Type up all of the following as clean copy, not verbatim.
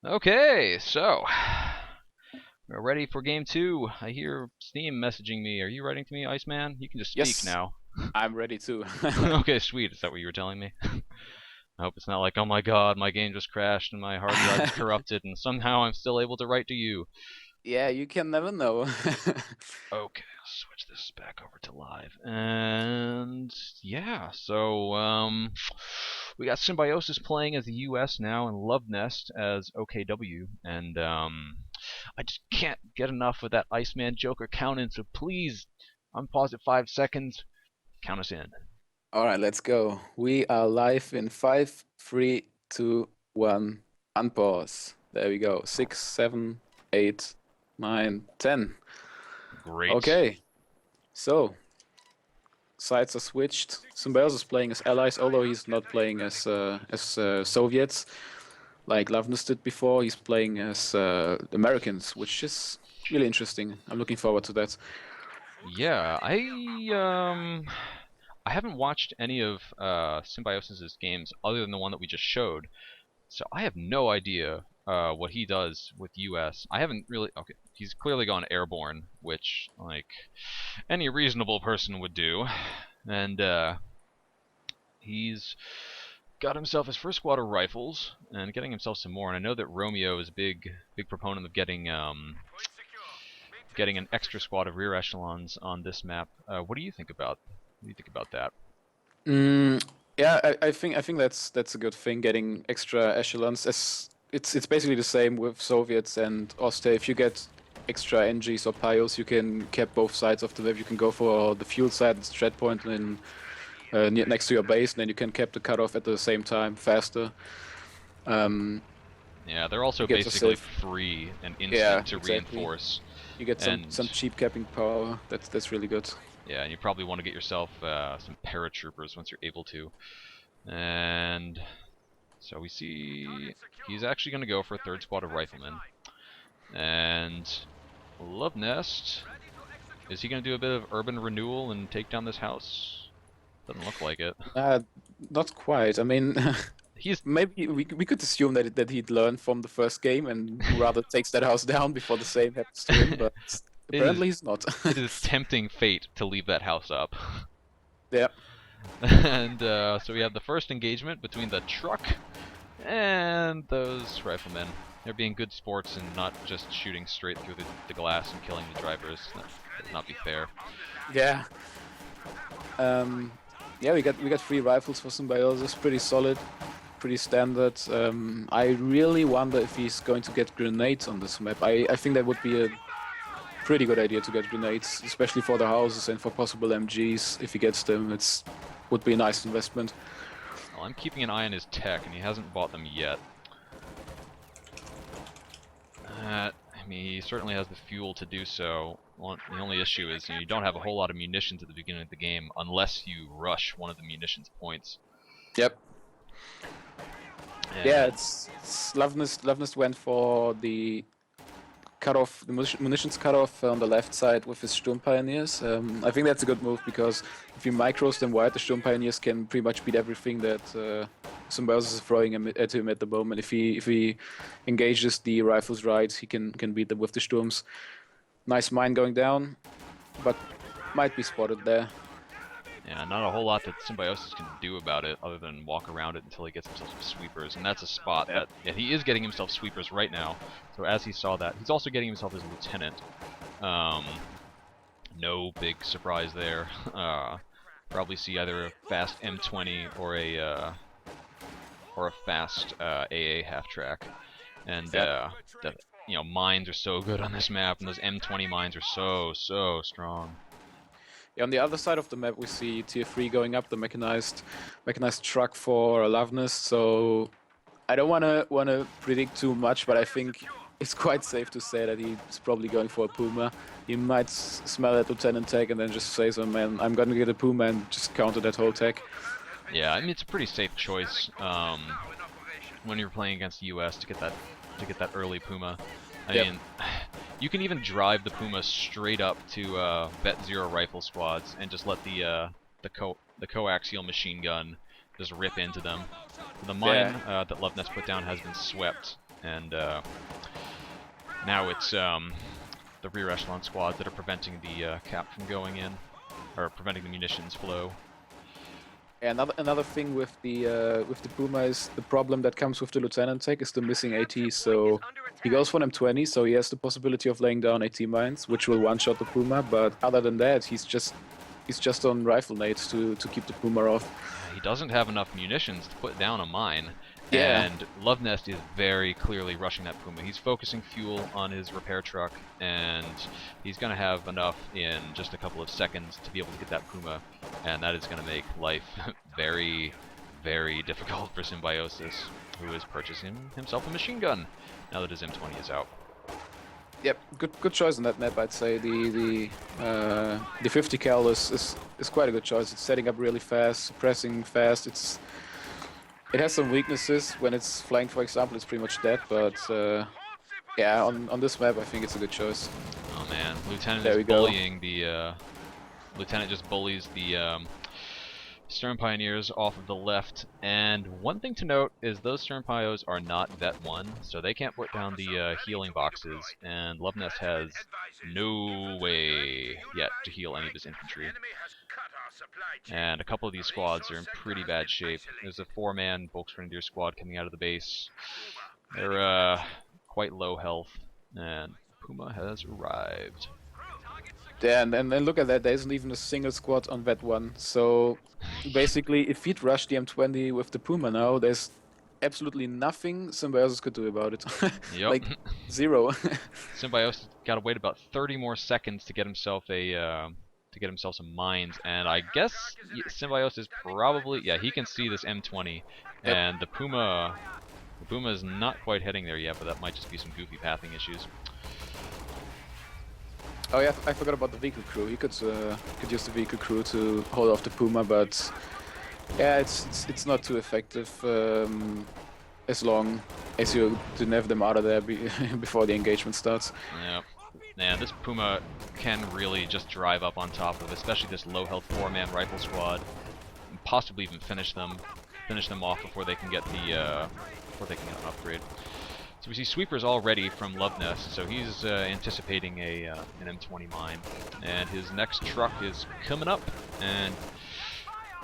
Okay, so we're ready for game two. I hear Steam messaging me. Are you writing to me, Iceman? You can just speak Yes, now. I'm ready too. Okay, sweet. Is that what you were telling me? I hope it's not like, oh my god, my game just crashed and my hard drive is corrupted and somehow I'm still able to write to you. Yeah, you can never know. Okay, let's switch this back over to live. And yeah, so we got Symbiosis playing as the US now and Luvnest as OKW. And I just can't get enough of that IcemanJoker count in, so please unpause at 5 seconds. Count us in. All right, let's go. We are live in 5, 3, 2, 1. Unpause. There we go. 6, 7, 8, 9, 10. Great. Okay, so sides are switched. Symbiosis is playing as allies, although he's not playing as Soviets like Luvnest did before. He's playing as Americans, which is really interesting. I'm looking forward to that. Yeah, I haven't watched any of Symbiosis's games other than the one that we just showed. So I have no idea what he does with US. I haven't really. Okay, he's clearly gone airborne, which like any reasonable person would do, and he's got himself his first squad of rifles and getting himself some more. And I know that Romeo is a big proponent of getting an extra squad of rear echelons on this map. What do you think about? What do you think about that? Mm, yeah, I think that's a good thing. Getting extra echelons. It's basically the same with Soviets and Austria. If you get extra NGs or piles, you can cap both sides of the map. You can go for the fuel side, the strat point, and next to your base, and then you can cap the cutoff at the same time faster. Um, Yeah, they're also you get to basically save. free and Yeah, instant to exactly. reinforce. You get some And cheap capping power. That's really good. yeah, and you probably want to get yourself some paratroopers once you're able to. And so we see he's actually going to go for a third squad of riflemen. And Luvnest, is he going to do a bit of urban renewal and take down this house? Doesn't look like it. Uh, Not quite. I mean, He's maybe we could assume that he'd learn from the first game and rather takes that house down before the same happens to him, but it is apparently he's not. it is tempting fate to leave that house up. Yeah, And so we have the first engagement between the truck and those riflemen. They're being good sports and not just shooting straight through the glass and killing the drivers. That would not be fair. yeah. Um, yeah, we got 3 rifles for Symbiosis, pretty solid, pretty standard. I really wonder if he's going to get grenades on this map. I think that would be a pretty good idea to get grenades, especially for the houses and for possible MGs. If he gets them, it's would be a nice investment. Well, I'm keeping an eye on his tech, and he hasn't bought them yet. I mean, he certainly has the fuel to do so. Well, the only issue is you don't have a whole lot of munitions at the beginning of the game unless you rush one of the munitions points. Yep. Yeah, And it's Luvnest went for the cutoff, the munitions cutoff on the left side with his Sturm Pioneers. I think that's a good move because if he micros them wide, the Sturm Pioneers can pretty much beat everything that Symbiosis is throwing at him at the moment. If he engages the rifles right, he can beat them with the Sturms. Nice mine going down, but might be spotted there. yeah, not a whole lot that Symbiosis can do about it other than walk around it until he gets himself some sweepers, and that's a spot Yeah. that he is getting himself sweepers right now. So as he saw that, he's also getting himself his lieutenant. Um, no big surprise there. Probably see either a fast M20 or a fast AA half track, and Yeah. the mines are so good on this map, and those M20 mines are so strong. Yeah, on the other side of the map, we see Tier 3 going up, the mechanized truck for Luvnest. So I don't wanna predict too much, but I think it's quite safe to say that he's probably going for a Puma. He might smell that Lieutenant tag and then just say, "So man, I'm gonna get a Puma," and just counter that whole tag. Yeah, I mean it's a pretty safe choice when you're playing against the US to get that early Puma. I Yep. mean, you can even drive the Puma straight up to Vet Zero rifle squads and just let the coaxial machine gun just rip into them. The mine Yeah. that Luvnest put down has been swept, and now it's the rear echelon squads that are preventing the cap from going in, or preventing the munitions flow. Yeah, another thing with the Puma is the problem that comes with the Lieutenant tech is the missing AT. So he goes for M20, so he has the possibility of laying down AT mines, which will one-shot the Puma. But other than that, he's just on rifle nades to keep the Puma off. Yeah, he doesn't have enough munitions to put down a mine. Yeah. And Luvnest is very clearly rushing that Puma. He's focusing fuel on his repair truck, and he's going to have enough in just a couple of seconds to be able to get that Puma, and that is going to make life very, very difficult for Symbiosis, who is purchasing himself a machine gun now that his M20 is out. Yep, good choice on that map. I'd say the 50 cal is quite a good choice. It's setting up really fast, suppressing fast. It has some weaknesses. When it's flying, for example, it's pretty much dead, but yeah, on this map I think it's a good choice. Oh man, Lieutenant is bullying the Lieutenant just bullies the Stern Pioneers off of the left, and one thing to note is those Stern Pios are not Vet 1, so they can't put down the healing boxes, and Luvnest has no way yet to heal any of his infantry. And a couple of these squads are in pretty bad shape. There's a 4-man Volksgrenadier squad coming out of the base. They're quite low health, and Puma has arrived. Yeah, and look at that, there isn't even a single squad on Vet 1, so basically if he'd rush the M20 with the Puma now, there's absolutely nothing Symbiosis could do about it. Yep. Like, zero. Symbiosis got to wait about 30 more seconds to get himself some mines, and I guess Symbiosis probably, yeah, he can see this M20, and the Puma is not quite heading there yet, but that might just be some goofy pathing issues. Oh yeah, I forgot about the vehicle crew. He could use the vehicle crew to hold off the Puma, but yeah, it's not too effective as long as you didn't have them out of there before the engagement starts. Yep. Man, this Puma can really just drive up on top of, especially this low health 4-man rifle squad, and possibly even finish them off before they can get an upgrade. So we see sweepers already from Luvnest, so he's anticipating an M20 mine, and his next truck is coming up. And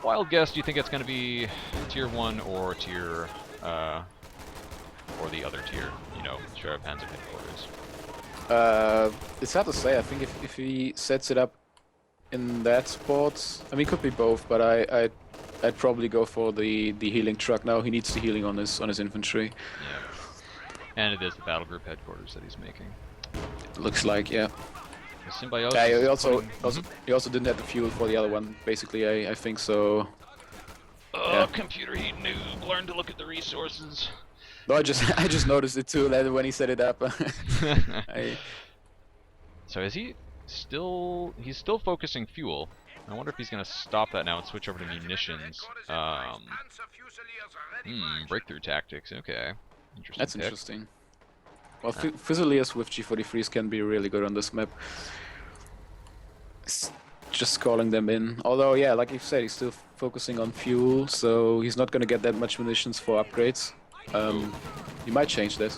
wild guess, do you think it's going to be tier 1 or tier or the other tier? You know, Sheriff Panzer headquarters. It's hard to say. I think if he sets it up in that spot, I mean, it could be both, but I'd probably go for the healing truck now. He needs the healing on his infantry. Yeah. And it is the battle group headquarters that he's making. It looks like, yeah. The Symbiosis. Yeah, he also didn't have the fuel for the other one. Basically, I think so. Oh, yeah. ComputerHeat noob! Learn to look at the resources. No, I just noticed it too later when he set it up. So is he still? He's still focusing fuel. I wonder if he's going to stop that now and switch over to munitions. Breakthrough tactics. Okay. Interesting. That's interesting. Well, Fusiliers with G43s can be really good on this map. Just calling them in. Although, yeah, like you said, he's still focusing on fuel, so he's not going to get that much munitions for upgrades. He might change that.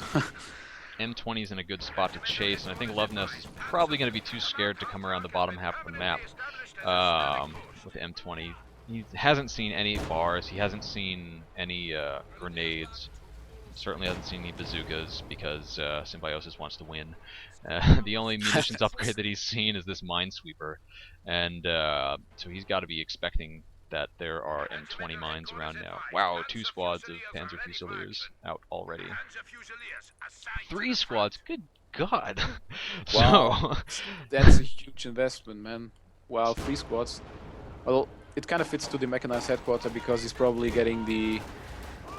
M20 is in a good spot to chase, and I think Luvnest is probably going to be too scared to come around the bottom half of the map with the M20. He hasn't seen any bars, he hasn't seen any grenades, certainly hasn't seen any bazookas because Symbiosis wants to win. The only munitions upgrade that he's seen is this Minesweeper, and so he's got to be expecting that there are M20 mines around now. Wow, 2 squads of Panzer Fusiliers out already. 3 squads? Good God! Wow, that's a huge investment, man. Wow, 3 squads. Well, it kind of fits to the mechanized headquarters because he's probably getting the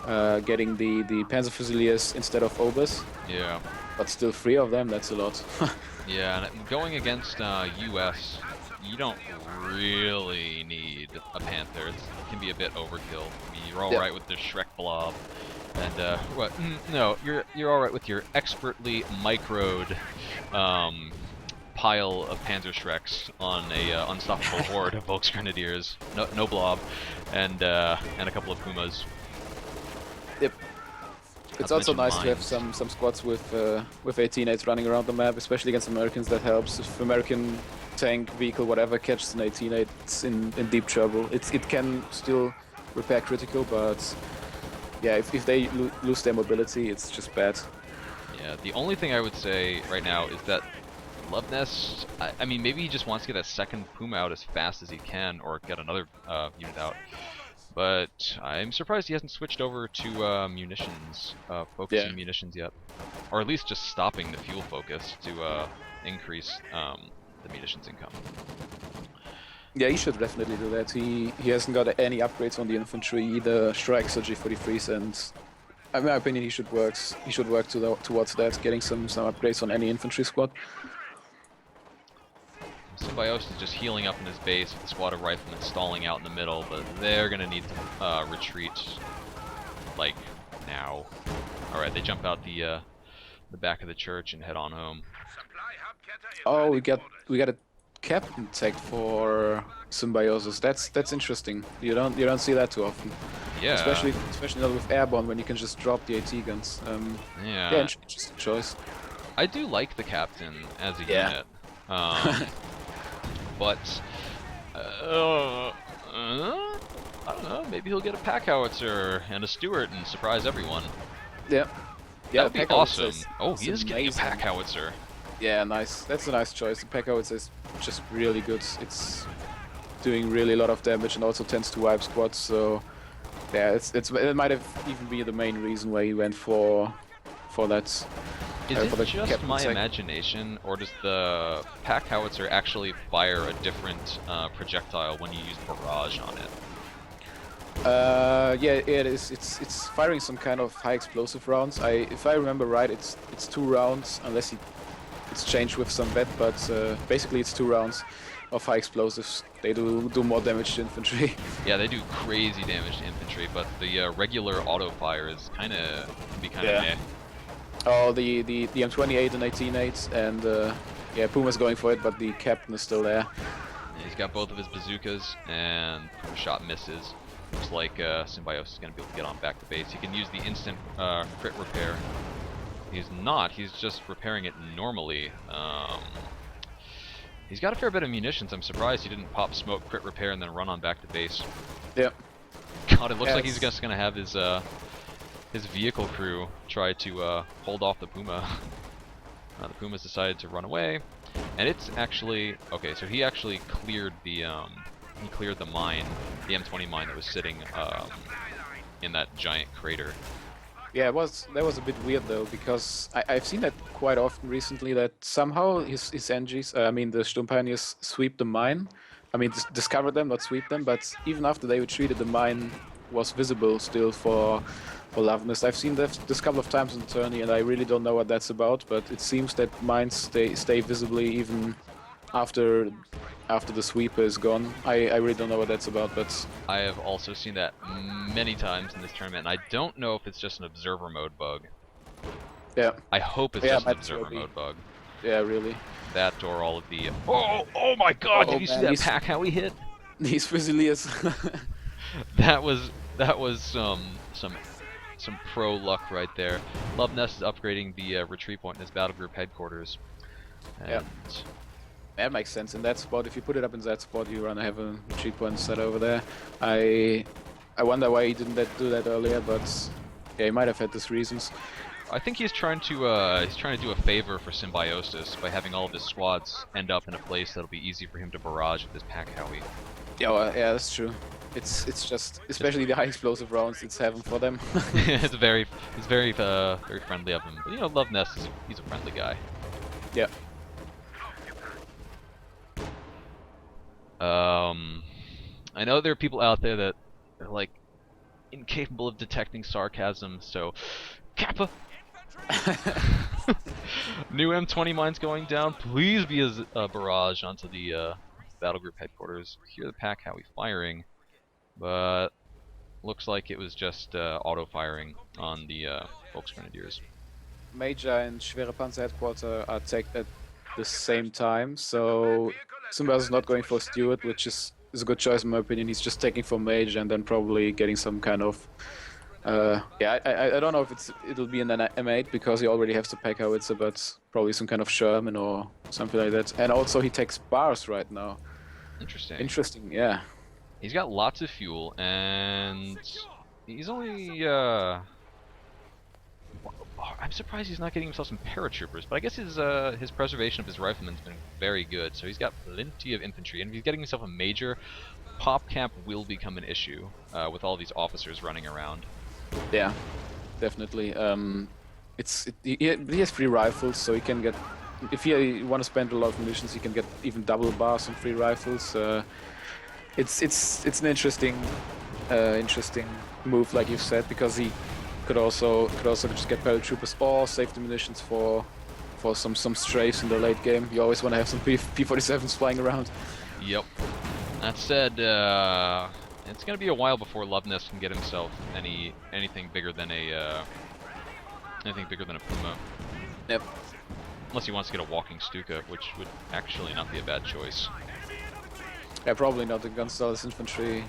Panzer Fusiliers instead of Obers. Yeah. But still 3 of them, that's a lot. Yeah, and going against US, you don't really need a Panther. It can be a bit overkill. I mean, you're all right with the Shrek blob, and what? No, you're all right with your expertly microed pile of Panzer Shreks on a unstoppable horde of Volksgrenadiers. No blob, and a couple of Pumas. Yep. It's to also mention nice to have mines. some squads with 18-8s running around the map, especially against Americans. That helps. If American tank, vehicle, whatever catches an 18-8, it's in deep trouble. It can still repair critical, but yeah, if they lose their mobility, it's just bad. Yeah, the only thing I would say right now is that Luvnest, I mean, maybe he just wants to get a second Puma out as fast as he can, or get another unit out. But I'm surprised he hasn't switched over to munitions, Yeah. focusing munitions yet. Or at least just stopping the fuel focus to increase the munitions income. Yeah, he should definitely do that. He hasn't got any upgrades on the infantry, either strikes or G43s, and in my opinion, he should work towards that, getting some upgrades on any infantry squad. Symbiosis is just healing up in his base with a squad of riflemen stalling out in the middle, but they're gonna need to retreat, like, now. Alright, they jump out the back of the church and head on home. Oh, we got a captain tech for Symbiosis. That's interesting. You don't see that too often. Yeah. Especially not with airborne when you can just drop the AT guns. Yeah. Yeah, interesting choice. I do like the captain as a Yeah. unit. But I don't know, maybe he'll get a pack howitzer and a Stuart and surprise everyone. Yeah. That would be awesome. Is, Oh, he is getting a pack howitzer. Yeah, nice. That's a nice choice. The pack howitzer is just really good. It's doing really a lot of damage and also tends to wipe squads. So yeah, it might have even been the main reason why he went for that. Is it just my imagination, or does the pack howitzer actually fire a different projectile when you use barrage on it? Yeah, it is. It's firing some kind of high explosive rounds. If I remember right, it's 2 rounds, unless it's changed with some vet, but basically it's 2 rounds of high explosives. They do more damage to infantry. Yeah, they do crazy damage to infantry, but the regular auto fire is can be kind of meh. Oh, the M28 and 18-8, and yeah, Puma's going for it, but the captain is still there. And he's got both of his bazookas, and a shot misses. Looks like Symbiosis is going to be able to get on back to base. He can use the instant crit repair. He's not, he's just repairing it normally. He's got a fair bit of munitions. I'm surprised he didn't pop smoke, crit repair, and then run on back to base. Yeah. God, it looks like he's just going to have his vehicle crew try to hold off the Puma. The Puma's decided to run away, and it's actually okay. So he actually cleared the mine, the M20 mine that was sitting in that giant crater. Yeah, that was a bit weird though, because I've seen that quite often recently, that somehow his NGs, I mean the Sturm Pioneers, sweep the mine. I mean discovered them, not sweep them, but even after they retreated, the mine was visible still for Luvnest. I've seen this couple of times in the tourney, and I really don't know what that's about, but it seems that mines stay visibly even after the sweeper is gone. I really don't know what that's about, but I have also seen that many times in this tournament, and I don't know if it's just an observer mode bug. Yeah. I hope it's just an observer mode bug. Yeah, really. That or all of the oh my God! Did you see that pack how he hit? These Fusiliers. that was some pro luck right there. Luvnest is upgrading the retreat point in his battle group headquarters. And that makes sense. In that spot, if you put it up in that spot, you wanna have a retreat point set over there. I wonder why he didn't do that earlier, but yeah, he might have had his reasons. I think he's trying to do a favor for Symbiosis by having all of his squads end up in a place that'll be easy for him to barrage with his pack howie. Yeah, well, yeah, that's true. It's just, especially the high explosive rounds, it's heaven for them. It's very friendly of him. But, you know, Luvnest he's a friendly guy. Yeah. I know there are people out there that are like incapable of detecting sarcasm, so Kappa. New M20 mines going down. Please be a barrage onto the battle group headquarters. Hear the pack howie firing, but looks like it was just auto firing on the Volksgrenadiers. Major and Schwere Panzer headquarter are attacked at the same time, so Symbiosis is not going for Stuart, which is a good choice in my opinion. He's just taking for Major and then probably getting some kind of Yeah, I don't know if it'll be an M8 because he already has the pack howitzer, but probably some kind of Sherman or something like that. And also he takes bars right now. Interesting. Interesting, yeah. He's got lots of fuel, and he's only, I'm surprised he's not getting himself some paratroopers, but I guess his preservation of his rifleman's been very good, so he's got plenty of infantry, and if he's getting himself a major, pop camp will become an issue, with all these officers running around. Yeah, definitely. He has free rifles, so he can get. If he want to spend a lot of munitions, he can get even double bars on free rifles. It's an interesting move, like you said, because he could also just get paratroopers or save the munitions for some strays in the late game. You always want to have some P-47s flying around. Yep. That said, it's gonna be a while before Luvnest can get himself anything bigger than a Puma. Yep. Unless he wants to get a walking Stuka, which would actually not be a bad choice. Yeah, probably not the Gonzalez infantry.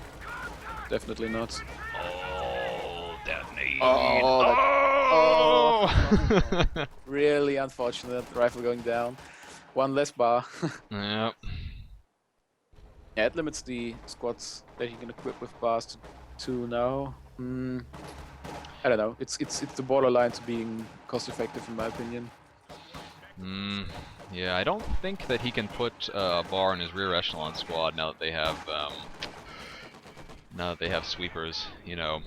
Definitely not. Oh, detonate! Oh! Really unfortunate. Rifle going down. One less bar. Yep. Yeah, it limits the squads that you can equip with bars to two now. I don't know. It's the borderline to being cost effective in my opinion. Yeah, I don't think that he can put a bar in his rear echelon squad now that they have sweepers. You know,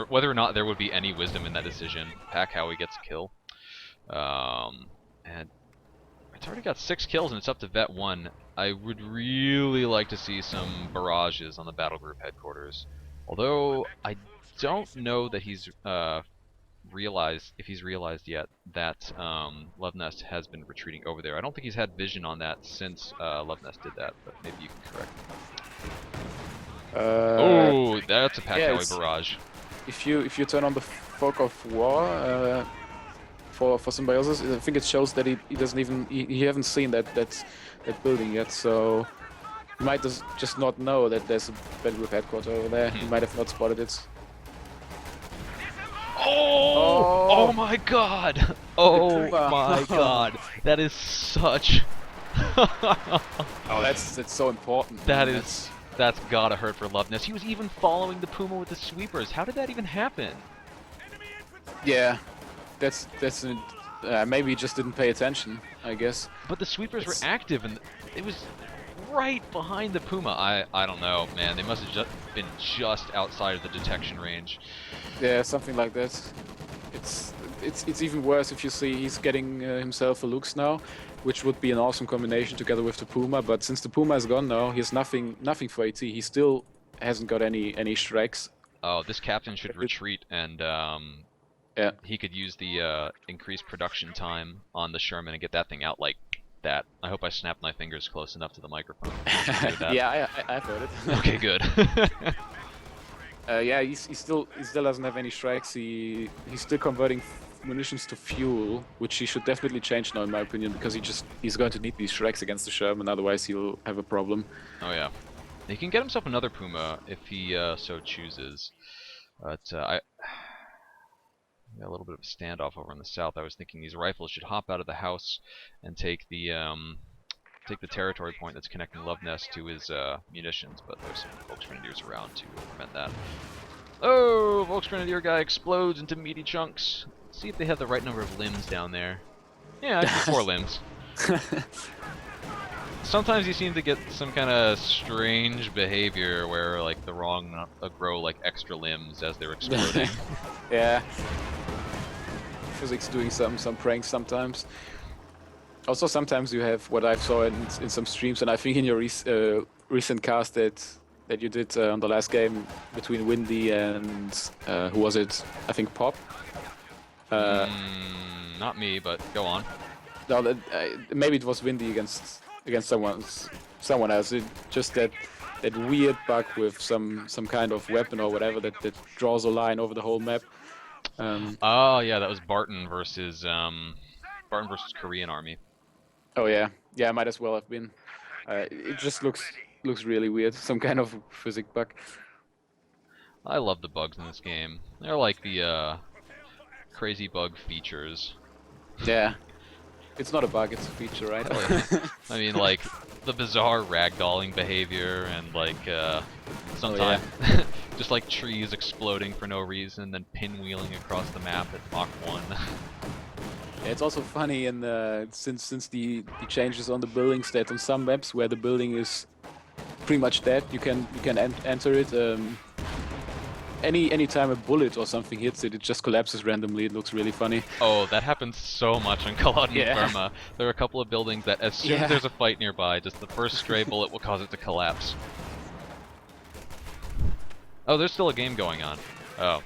whether or not there would be any wisdom in that decision. Pack Howie gets a kill. And it's already got 6 kills and it's up to Vet 1. I would really like to see some barrages on the battle group headquarters. Although I don't know that he's realized yet that Luvnest has been retreating over there. I don't think he's had vision on that since Luvnest did that, but maybe you can correct me. Oh, that's a Pack Howie barrage. If you turn on the Fog of War for Symbiosis, I think it shows that he doesn't even he haven't seen that building yet, so he might just not know that there's a battle group headquarters over there. He might have not spotted it. Oh my god! Oh my god! That is such. That's so important. That's gotta hurt for Luvnest. He was even following the Puma with the sweepers. How did that even happen? Yeah, maybe he just didn't pay attention, I guess. But the sweepers were active, and it was right behind the Puma. I don't know, man. They must have been just outside of the detection range. Yeah, something like that. It's even worse if you see he's getting himself a Lux now, which would be an awesome combination together with the Puma. But since the Puma is gone now, he has nothing for AT. He still hasn't got any Shreks. Oh, this captain should retreat, and yeah, he could use the increased production time on the Sherman and get that thing out like that. I hope I snapped my fingers close enough to the microphone. Yeah, I've heard it. Okay, good. Yeah, he still doesn't have any Shreks. He's still converting munitions to fuel, which he should definitely change now, in my opinion, because he's going to need these Shreks against the Sherman, otherwise he'll have a problem. Oh yeah, he can get himself another Puma if he so chooses. But I got a little bit of a standoff over in the south. I was thinking these rifles should hop out of the house and take the territory point that's connecting Luvnest to his munitions, but there's some Volksgrenadiers around to prevent that. Oh, Volksgrenadier guy explodes into meaty chunks. Let's see if they have the right number of limbs down there. Yeah, I think 4 limbs. Sometimes you seem to get some kind of strange behavior where like the wrong grow like extra limbs as they're exploding. Yeah. Physics doing some pranks sometimes. Also, sometimes you have what I saw in some streams, and I think in your recent cast that you did on the last game between Windy and who was it? I think Pop. Not me, but go on. No, maybe it was Windy against someone else. Just that weird bug with some kind of weapon or whatever that draws a line over the whole map. Oh yeah, that was Barton versus Korean Army. Oh yeah, yeah, might as well have been. It just looks really weird. Some kind of physics bug. I love the bugs in this game. They're like the crazy bug features. Yeah. It's not a bug, it's a feature, right? Hell yeah. I mean, like, the bizarre ragdolling behavior and, like, sometimes just, like, trees exploding for no reason, then pinwheeling across the map at Mach 1. Yeah, it's also funny in since the changes on the building state on some maps where the building is pretty much dead, you can enter it. Any time a bullet or something hits it, it just collapses randomly. It looks really funny. Oh, that happens so much on Culloden and Burma. There are a couple of buildings that as soon as there's a fight nearby, just the first stray bullet will cause it to collapse. Oh, there's still a game going on. Oh.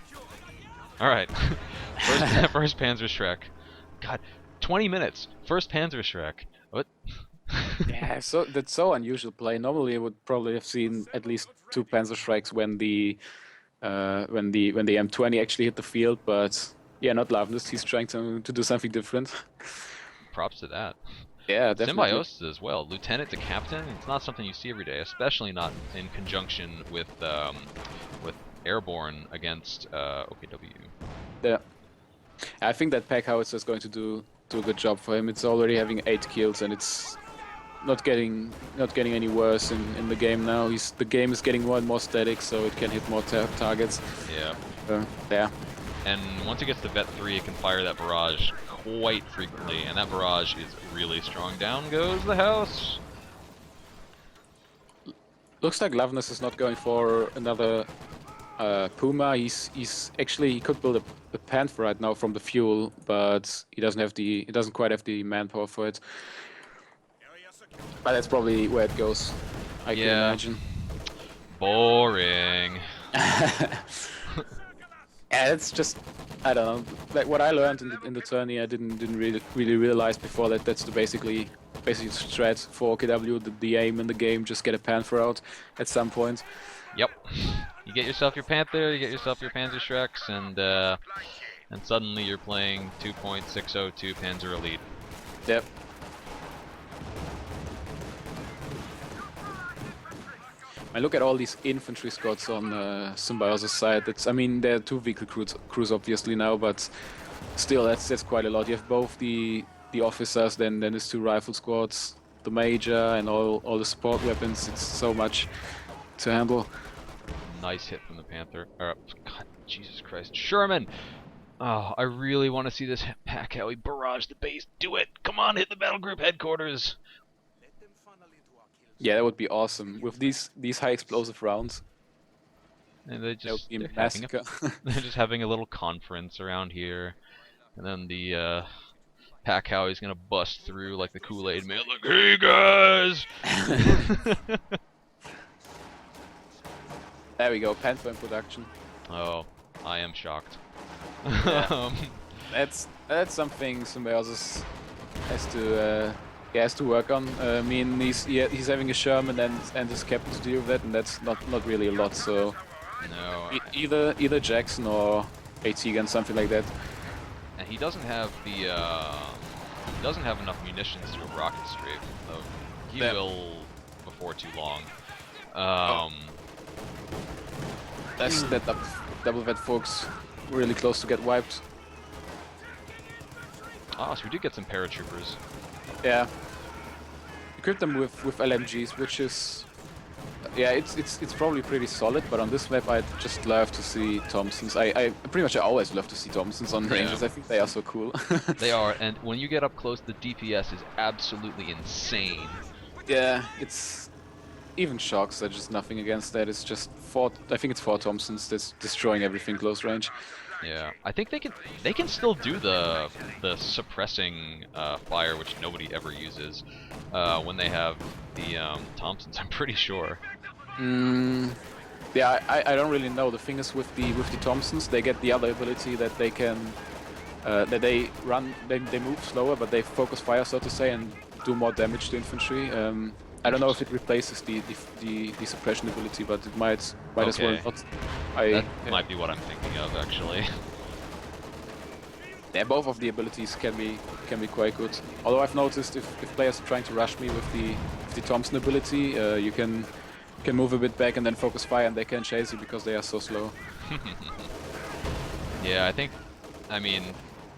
Alright. First Panzerschreck. God, 20 minutes. First Panzerschreck. What? Yeah, so that's so unusual play. Normally, I would probably have seen at least 2 Panzerschrecks when the M20 actually hit the field, but yeah, not Luvnest. He's trying to do something different. Props to that. Yeah, definitely. Symbiosis as well. Lieutenant to captain. It's not something you see every day, especially not in conjunction with airborne against OKW. Yeah, I think that pack howitzer is going to do a good job for him. It's already having 8 kills, and it's not getting any worse in the game now. The game is getting more and more static, so it can hit more targets. Yeah. Yeah. And once it gets to vet 3, it can fire that barrage quite frequently, and that barrage is really strong. Down goes the house. Looks like Luvnest is not going for another Puma. He could build a Panther right now from the fuel, but he doesn't quite have the manpower for it. But that's probably where it goes, I can imagine. Boring. Yeah, it's just, I don't know. Like what I learned in the tourney, I didn't really realize before that that's the basically strat for OKW. The aim in the game, just get a Panther out at some point. Yep. You get yourself your Panther, you get yourself your Panzerschrecks, and suddenly you're playing 2.602 Panzer Elite. Yep. I look at all these infantry squads on Symbiosis side. I mean, there are 2 vehicle crews obviously now, but still, that's quite a lot. You have both the officers, then there's 2 rifle squads, the major, and all the support weapons. It's so much to handle. Nice hit from the Panther. God, Jesus Christ, Sherman! Oh, I really want to see this pack how he barrage the base. Do it! Come on, hit the battle group headquarters. Yeah, that would be awesome with these high explosive rounds. And they're just they're just having a little conference around here, and then the pack how he's gonna bust through like the Kool-Aid man, like, hey guys! There we go, Panther in production. Oh, I am shocked. Yeah. That's something Symbiosis has to work on. I mean, he's having a Sherman and his captain to deal with that, and that's not really a lot. So no, either Jackson or AT gun, something like that. And he doesn't have enough munitions to a rocket strafe. So he will before too long. That's that double vet folks really close to get wiped. Ah, so we did get some paratroopers. Yeah. Equip them with LMGs, which is, yeah, it's probably pretty solid. But on this map, I'd just love to see Thompsons. I pretty much always love to see Thompsons on ranges. I think they are so cool. They are, and when you get up close, the DPS is absolutely insane. Yeah, it's even shocks are just nothing against that. It's just I think it's 4 Thompsons that's destroying everything close range. Yeah, I think they can still do the suppressing fire, which nobody ever uses when they have the Thompsons. I'm pretty sure. Yeah, I don't really know. The thing is with the Thompsons, they get the other ability that they can that they move slower, but they focus fire, so to say, and do more damage to infantry. I don't know if it replaces the suppression ability, but it might as well not. That might be what I'm thinking of, actually. Yeah, both of the abilities can be quite good. Although I've noticed if players are trying to rush me with the Thompson ability, you can move a bit back and then focus fire, and they can chase you because they are so slow. Yeah, I mean,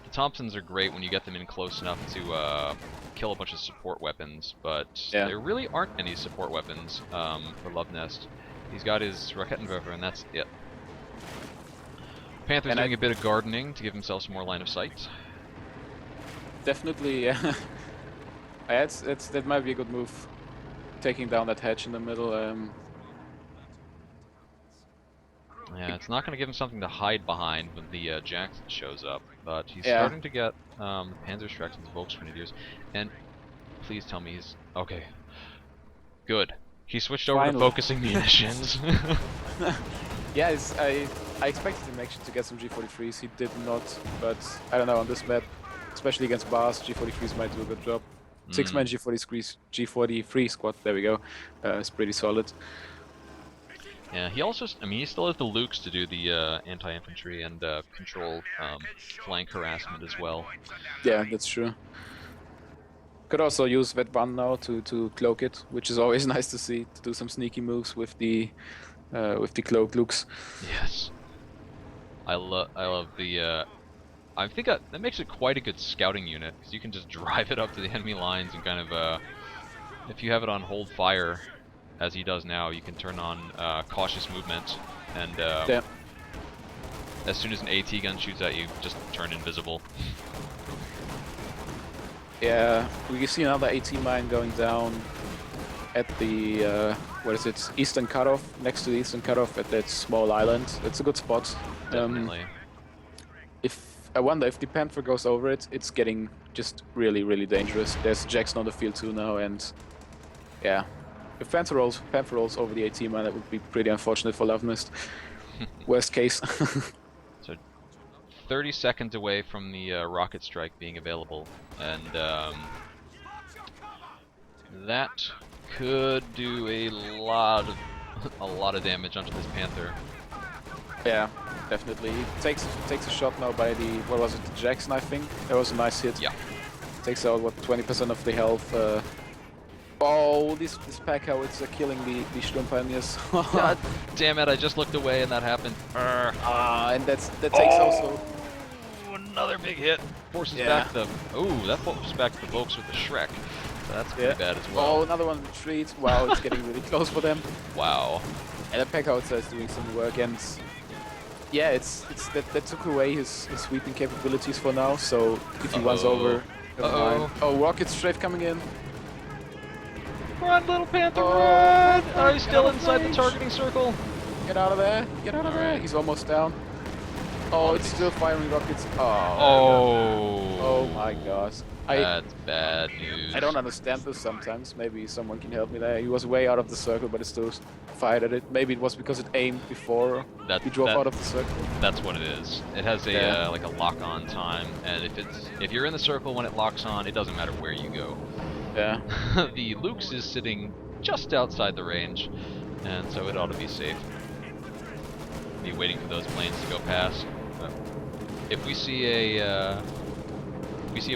the Thompsons are great when you get them in close enough to kill a bunch of support weapons, but there really aren't any support weapons for Luvnest. He's got his Raketenwerfer, and that's it. Panther's doing a bit of gardening to give himself some more line of sight. Definitely, yeah. That might be a good move. Taking down that hatch in the middle. Yeah, it's not going to give him something to hide behind when the Jackson shows up, but he's Yeah. starting to get Panzerschrecks and Volksgrenadiers, and please tell me he's... okay. Good. He switched over to focusing munitions. Yeah, I expected him actually to get some G43s. He did not, but I don't know, on this map, especially against bars, G43s might do a good job. 6-man G43 squad, there we go. It's pretty solid. Yeah, he also, I mean, he still has the Lukes to do the anti-infantry and control flank harassment as well. Yeah, that's true. Could also use that one now to cloak it, which is always nice to see, to do some sneaky moves with the cloak Lukes. Yes. I love the, I think that makes it quite a good scouting unit, because you can just drive it up to the enemy lines and kind of, if you have it on hold fire, as he does now, you can turn on cautious movement, and as soon as an AT gun shoots at you, just turn invisible. Yeah, we see another AT mine going down at the, what is it, eastern cutoff, next to the eastern cutoff at that small island. It's a good spot. Definitely. I wonder if the Panther goes over it, it's getting just really, really dangerous. There's Jackson on the field too now, and yeah. If Panther rolls over the AT mine, that would be pretty unfortunate for Luvnest. Worst case. So, 30 seconds away from the rocket strike being available, and that could do a lot of damage onto this Panther. Yeah, definitely. He takes a shot now by the, what was it, the Jackson, I think. That was a nice hit. Yeah. Takes out what, 20% of the health. Oh, this pack how it's killing the Sturm Pioneers. God damn it! I just looked away and that happened. And that takes also another big hit. Forces back the. Ooh, that forces back the Volks with the Shrek. So that's pretty bad as well. Oh, another one retreat. Wow, it's getting really close for them. Wow. And the pack outside is doing some work, and yeah, that took away his sweeping capabilities for now. So if he runs over, never mind. Oh, rocket strafe coming in. Run, little Panther, run! Oh, he's still inside the targeting circle. Get out of there! Get out of there! He's almost down. Oh, it's still firing rockets. Oh my gosh. That's bad news. I don't understand this sometimes. Maybe someone can help me there. He was way out of the circle, but it still fired at it. Maybe it was because it aimed before he drove out of the circle. That's what it is. It has a like a lock-on time, and if you're in the circle when it locks on, it doesn't matter where you go. Yeah. The Lukes is sitting just outside the range, and so it ought to be safe. Be waiting for those planes to go past. If we see a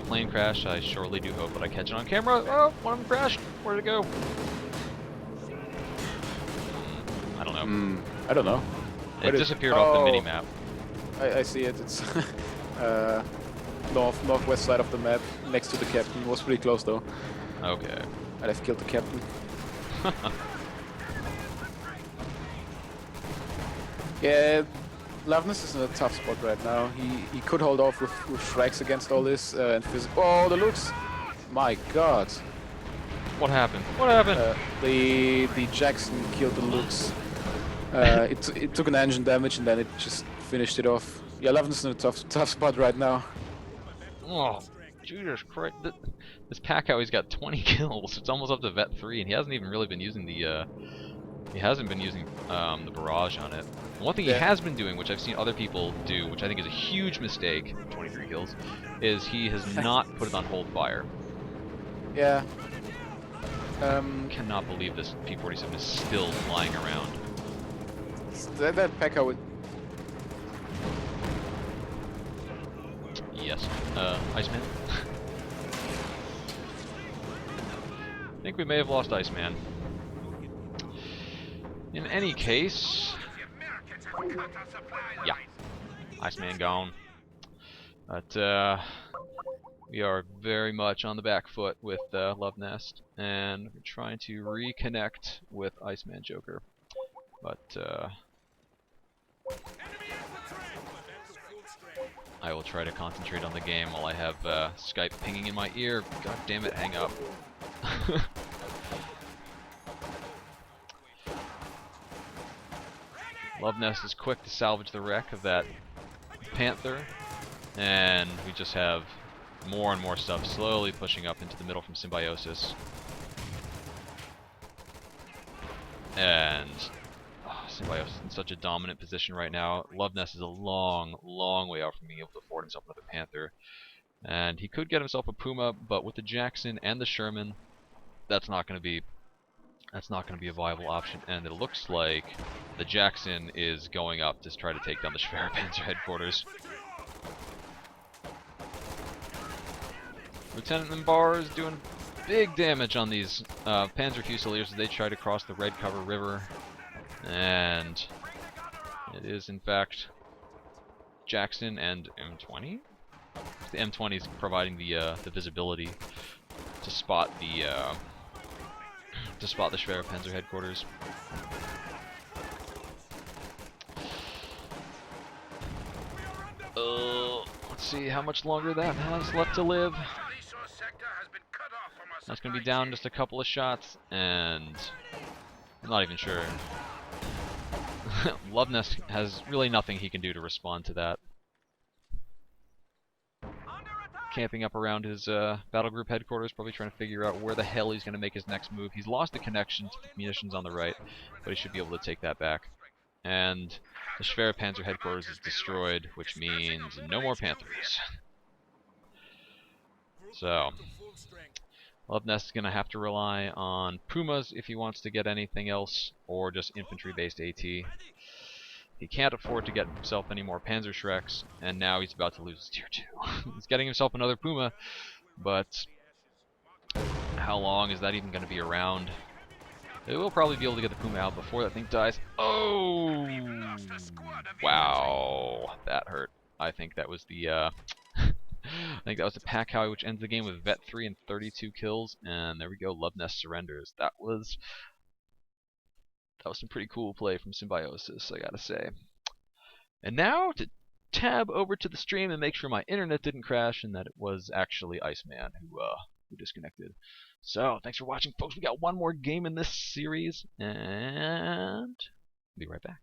plane crash, I surely do hope that I catch it on camera. Oh, one of them crashed. Where'd it go? I don't know. I don't know. It disappeared off the mini-map. I see it. It's northwest side of the map, next to the captain. It was pretty close though. Okay. I'd have killed the captain. Yeah, Luvnest is in a tough spot right now. He could hold off with Shreks against all this and oh, the Lukes! My God! What happened? What happened? The Jackson killed the Lukes. It took an engine damage and then it just finished it off. Yeah, Luvnest is in a tough spot right now. Oh, Jesus Christ! This pack out, he's got 20 kills. It's almost up to Vet 3, and he hasn't even really been using the. He hasn't been using the barrage on it. And one thing he has been doing, which I've seen other people do, which I think is a huge mistake, 23 kills, is he has not put it on hold fire. Yeah. Cannot believe this P-47 is still flying around. That pack out would. Yes. Iceman? I think we may have lost Iceman. In any case, Yeah. Iceman gone. But we are very much on the back foot with Luvnest, and we're trying to reconnect with IcemanJoker. But I will try to concentrate on the game while I have Skype pinging in my ear. God damn it, hang up. Luvnest is quick to salvage the wreck of that Panther, and we just have more and more stuff slowly pushing up into the middle from Symbiosis. And Symbiosis is in such a dominant position right now. Luvnest is a long, long way out from being able to afford himself another Panther. And he could get himself a Puma, but with the Jackson and the Sherman, that's not going to be a viable option. And it looks like the Jackson is going up to try to take down the Schwerpanzer headquarters. Lieutenant Mimbar is doing big damage on these Panzer Fusiliers as they try to cross the Red Cover River. And it is, in fact, Jackson and M20? The M20 is providing the visibility to spot the Schwerpanzer headquarters. Let's see how much longer that has left to live. That's going to be down just a couple of shots, and I'm not even sure. Luvnest has really nothing he can do to respond to that. Camping up around his battle group headquarters, probably trying to figure out where the hell he's going to make his next move. He's lost the connection to the munitions on the right, but he should be able to take that back. And the Schwerpanzer headquarters is destroyed, which means no more Panthers. So Luvnest is going to have to rely on Pumas if he wants to get anything else, or just infantry-based AT. He can't afford to get himself any more Panzer Shreks, and now he's about to lose his tier 2. He's getting himself another Puma, but how long is that even going to be around? They will probably be able to get the Puma out before that thing dies. Oh! Wow. That hurt. I think that was the I think that was the Pack Howie, which ends the game with Vet 3 and 32 kills, and there we go, Luvnest surrenders. That was some pretty cool play from Symbiosis, I gotta say. And now to tab over to the stream and make sure my internet didn't crash and that it was actually Iceman who disconnected. So, thanks for watching, folks. We got one more game in this series, and be right back.